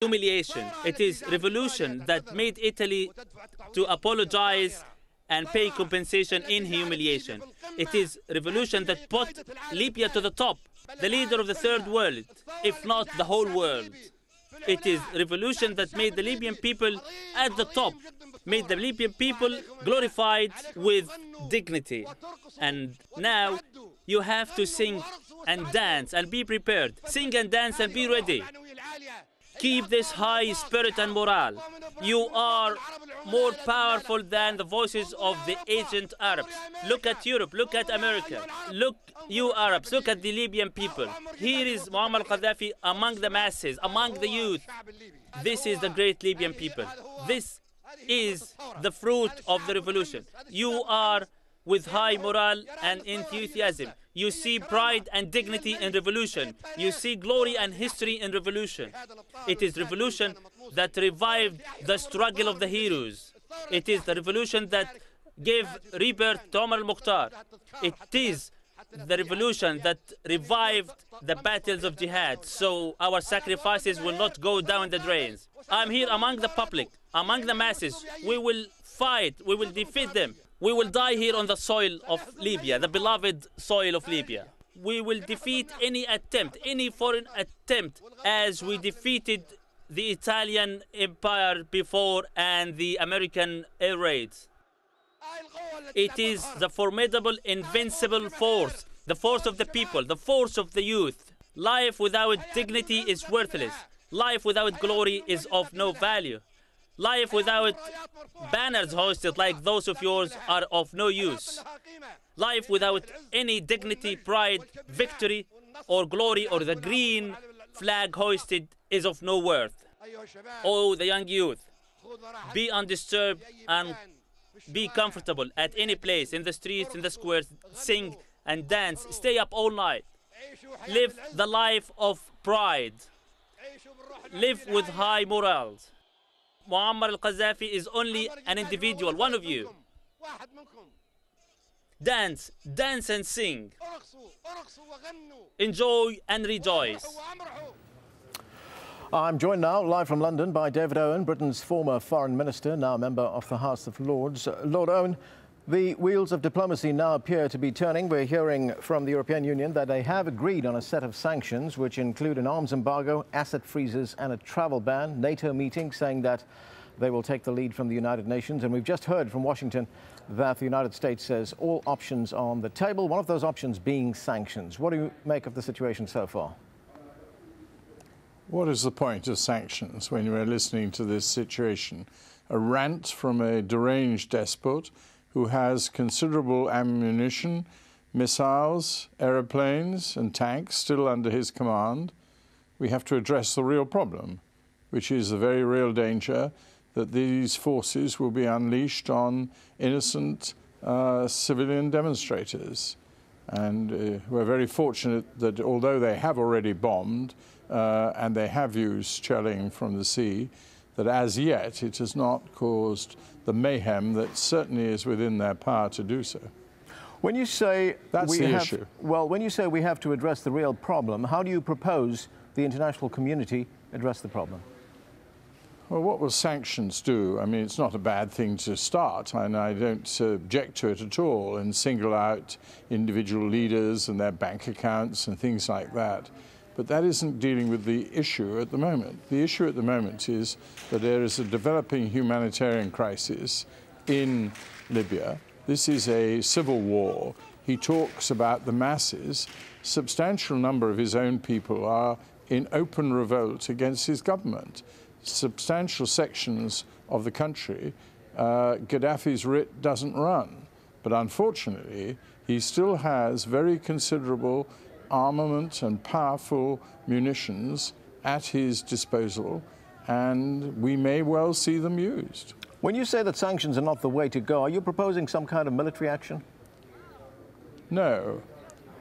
humiliation. It is revolution that made Italy to apologize and pay compensation in humiliation. It is revolution that put Libya to the top, the leader of the third world, if not the whole world. It is revolution that made the Libyan people at the top, made the Libyan people glorified with dignity. And now you have to sing and dance and be prepared. Sing and dance and be ready. Keep this high spirit and morale. You are more powerful than the voices of the ancient Arabs. Look at Europe, look at America. Look, you Arabs, look at the Libyan people. Here is Muammar al-Gaddafi among the masses, among the youth. This is the great Libyan people. This is the fruit of the revolution. You are with high morale and enthusiasm. You see pride and dignity in revolution. You see glory and history in revolution. It is revolution that revived the struggle of the heroes. It is the revolution that gave rebirth to Omar al-Mukhtar. It is the revolution that revived the battles of jihad, so our sacrifices will not go down the drains. I'm here among the public, among the masses. We will fight, we will defeat them. We will die here on the soil of Libya, the beloved soil of Libya. We will defeat any attempt, any foreign attempt, as we defeated the Italian Empire before and the American air raids. It is the formidable, invincible force, the force of the people, the force of the youth. Life without dignity is worthless. Life without glory is of no value. Life without banners hoisted like those of yours are of no use. Life without any dignity, pride, victory, or glory, or the green flag hoisted is of no worth. Oh, the young youth, be undisturbed and be comfortable at any place, in the streets, in the squares. Sing and dance. Stay up all night. Live the life of pride. Live with high morals. Muammar al-Gaddafi is only an individual, one of you. Dance, dance and sing. Enjoy and rejoice. I'm joined now, live from London, by David Owen, Britain's former foreign minister, now a member of the House of Lords. Lord Owen, the wheels of diplomacy now appear to be turning. We're hearing from the European Union that they have agreed on a set of sanctions, which include an arms embargo, asset freezes and a travel ban. NATO meeting saying that they will take the lead from the United Nations. And we've just heard from Washington that the United States says all options are on the table, one of those options being sanctions. What do you make of the situation so far? What is the point of sanctions when you are listening to this situation? A rant from a deranged despot who has considerable ammunition, missiles, aeroplanes and tanks still under his command. We have to address the real problem, which is the very real danger that these forces will be unleashed on innocent civilian demonstrators. And we're very fortunate that although they have already bombed and they have used shelling from the sea, that as yet it has not caused the mayhem that certainly is within their power to do so. When you say that's the issue. Well, when you say we have to address the real problem, how do you propose the international community address the problem? Well, what will sanctions do? I mean, it's not a bad thing to start, and I don't object to it at all, and single out individual leaders and their bank accounts and things like that. But that isn't dealing with the issue at the moment. The issue at the moment is that there is a developing humanitarian crisis in Libya. This is a civil war. He talks about the masses. A substantial number of his own people are in open revolt against his government. Substantial sections of the country, Gaddafi's writ doesn't run. But unfortunately, he still has very considerable armament and powerful munitions at his disposal, and we may well see them used. When you say that sanctions are not the way to go, are you proposing some kind of military action? No.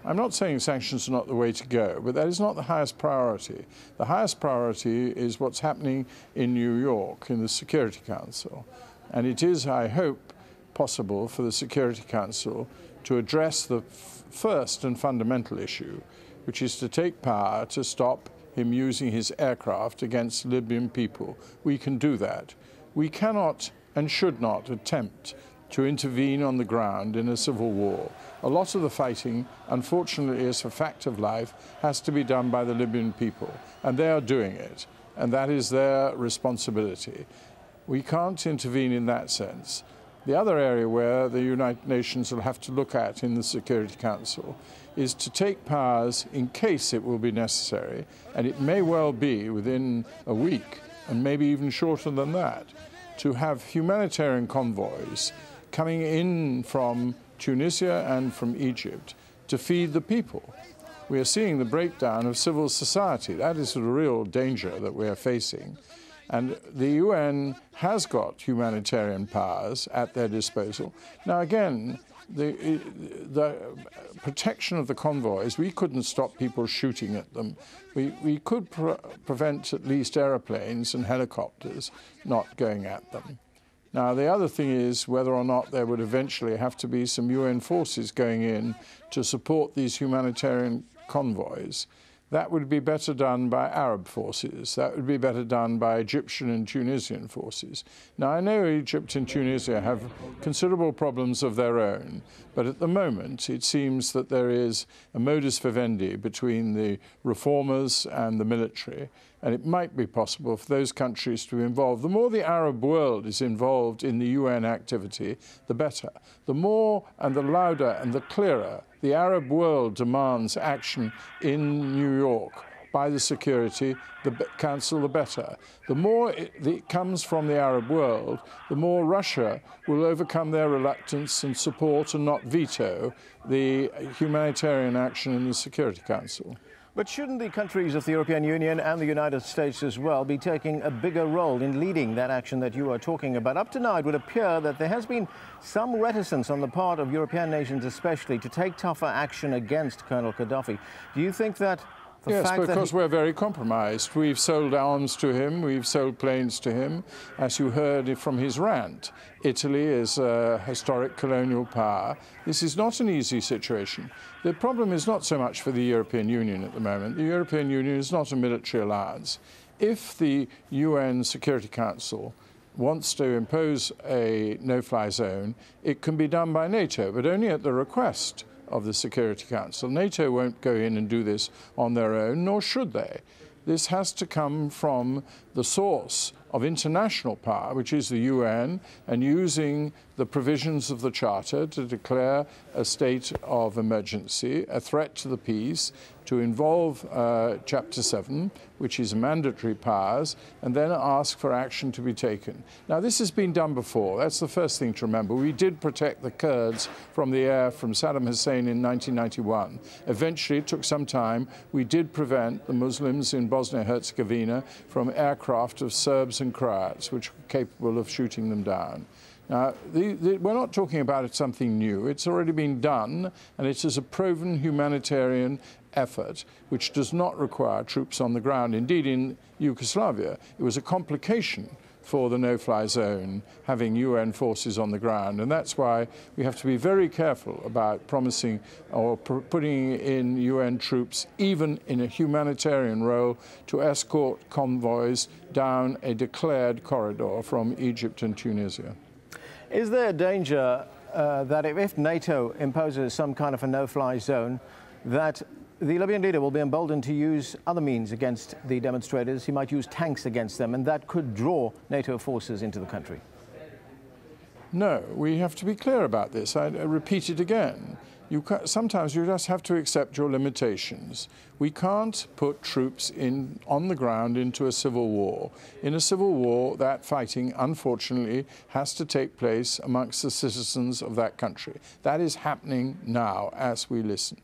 I'm not saying sanctions are not the way to go, but that is not the highest priority. The highest priority is what's happening in New York in the Security Council. And it is, I hope, possible for the Security Council to address the first and fundamental issue, which is to take power to stop him using his aircraft against Libyan people. We can do that. We cannot and should not attempt to intervene on the ground in a civil war. A lot of the fighting, unfortunately, as a fact of life, has to be done by the Libyan people, and they are doing it, and that is their responsibility. We can't intervene in that sense. The other area where the United Nations will have to look at in the Security Council is to take powers in case it will be necessary, and it may well be within a week, and maybe even shorter than that, to have humanitarian convoys coming in from Tunisia and from Egypt to feed the people. We are seeing the breakdown of civil society. That is the real danger that we are facing. And the UN has got humanitarian powers at their disposal. Now, again, the protection of the convoys, we couldn't stop people shooting at them. We could prevent at least aeroplanes and helicopters not going at them. Now, the other thing is whether or not there would eventually have to be some UN forces going in to support these humanitarian convoys. That would be better done by Arab forces. That would be better done by Egyptian and Tunisian forces. Now, I know Egypt and Tunisia have considerable problems of their own, but at the moment it seems that there is a modus vivendi between the reformers and the military, and it might be possible for those countries to be involved. The more the Arab world is involved in the UN activity, the better. The more and the louder and the clearer the Arab world demands action in New York by the Security Council, the better. The more it comes from the Arab world, the more Russia will overcome their reluctance and support and not veto the humanitarian action in the Security Council. But shouldn't the countries of the European Union and the United States as well be taking a bigger role in leading that action that you are talking about? Up to now, it would appear that there has been some reticence on the part of European nations especially to take tougher action against Colonel Gaddafi. Do you think that Yes, because we're very compromised. We've sold arms to him, we've sold planes to him. As you heard from his rant, Italy is a historic colonial power. This is not an easy situation. The problem is not so much for the European Union at the moment. The European Union is not a military alliance. If the UN Security Council wants to impose a no-fly zone, it can be done by NATO, but only at the request of the Security Council. NATO won't go in and do this on their own, nor should they. This has to come from the source of international power, which is the UN, and using the provisions of the Charter to declare a state of emergency, a threat to the peace, to involve Chapter 7, which is mandatory powers, and then ask for action to be taken. Now, this has been done before. That's the first thing to remember. We did protect the Kurds from the air from Saddam Hussein in 1991. Eventually, it took some time. We did prevent the Muslims in Bosnia-Herzegovina from aircraft of Serbs and Croats, which were capable of shooting them down. Now, we're not talking about something new. It's already been done, and it is a proven humanitarian effort which does not require troops on the ground. Indeed, in Yugoslavia, it was a complication for the no-fly zone having UN forces on the ground, and that's why we have to be very careful about promising or putting in UN troops, even in a humanitarian role, to escort convoys down a declared corridor from Egypt and Tunisia. Is there a danger that if NATO imposes some kind of a no-fly zone, that the Libyan leader will be emboldened to use other means against the demonstrators? He might use tanks against them, and that could draw NATO forces into the country. No, we have to be clear about this. I repeat it again. Sometimes you just have to accept your limitations. We can't put troops on the ground into a civil war. In a civil war, that fighting, unfortunately, has to take place amongst the citizens of that country. That is happening now as we listen.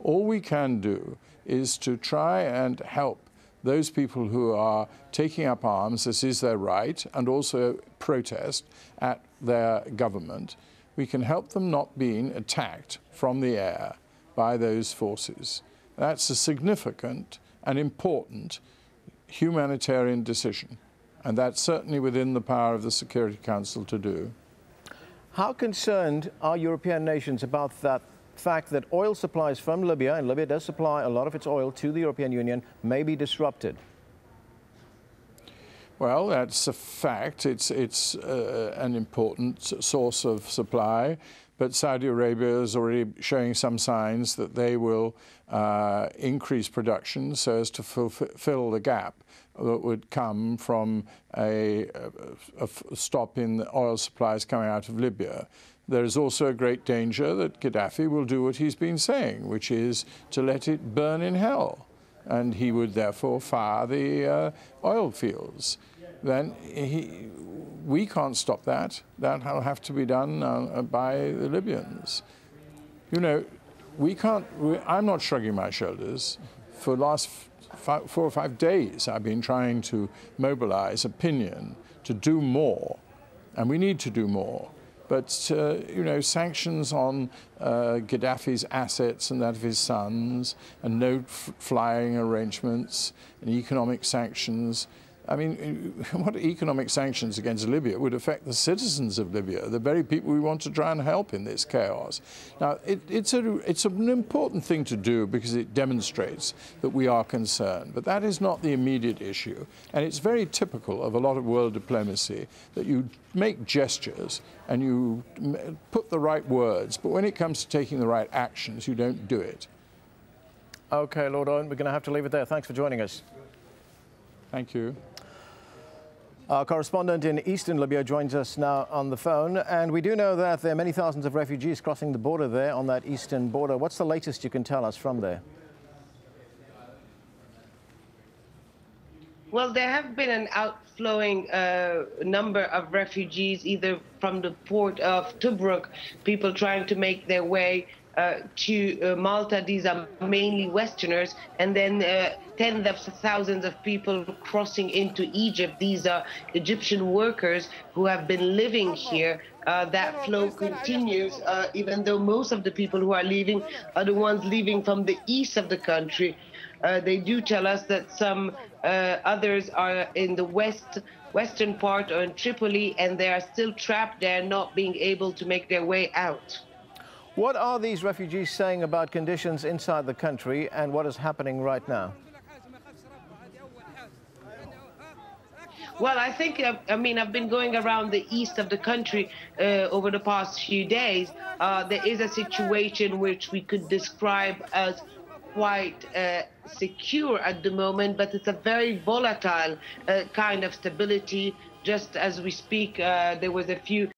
All we can do is to try and help those people who are taking up arms, this is their right, and also protest at their government. We can help them not being attacked from the air by those forces. That's a significant and important humanitarian decision, and that's certainly within the power of the Security Council to do. How concerned are European nations about that fact that oil supplies from Libya, and Libya does supply a lot of its oil to the European Union, may be disrupted? Well, that's a fact. It's an important source of supply, but Saudi Arabia is already showing some signs that they will increase production so as to fill the gap that would come from a stop in the oil supplies coming out of Libya. There is also a great danger that Gaddafi will do what he's been saying, which is to let it burn in hell. And he would therefore fire the oil fields. Then we can't stop that. That will have to be done by the Libyans. You know, I'm not shrugging my shoulders. For the last 4 or 5 days, I've been trying to mobilize opinion to do more, and we need to do more. But, you know, sanctions on Gaddafi's assets and that of his sons, and no flying arrangements, and economic sanctions. I mean, what economic sanctions against Libya would affect the citizens of Libya, the very people we want to try and help in this chaos? Now, it's an important thing to do because it demonstrates that we are concerned. But that is not the immediate issue. And it's very typical of a lot of world diplomacy that you make gestures and you put the right words, but when it comes to taking the right actions, you don't do it. OK, Lord Owen, we're going to have to leave it there. Thanks for joining us. Thank you. Our correspondent in eastern Libya joins us now on the phone, and we do know that there are many thousands of refugees crossing the border there on that eastern border. What's the latest you can tell us from there? Well, there have been an outflowing number of refugees, either from the port of Tobruk, people trying to make their way to Malta. These are mainly Westerners, and then tens of thousands of people crossing into Egypt. These are Egyptian workers who have been living here. That flow continues, even though most of the people who are leaving are the ones leaving from the east of the country. They do tell us that some others are in the western part or in Tripoli, and they are still trapped there, not being able to make their way out. What are these refugees saying about conditions inside the country and what is happening right now? Well, I think, I mean, I've been going around the east of the country over the past few days. There is a situation which we could describe as quite secure at the moment, but it's a very volatile kind of stability. Just as we speak, there was a few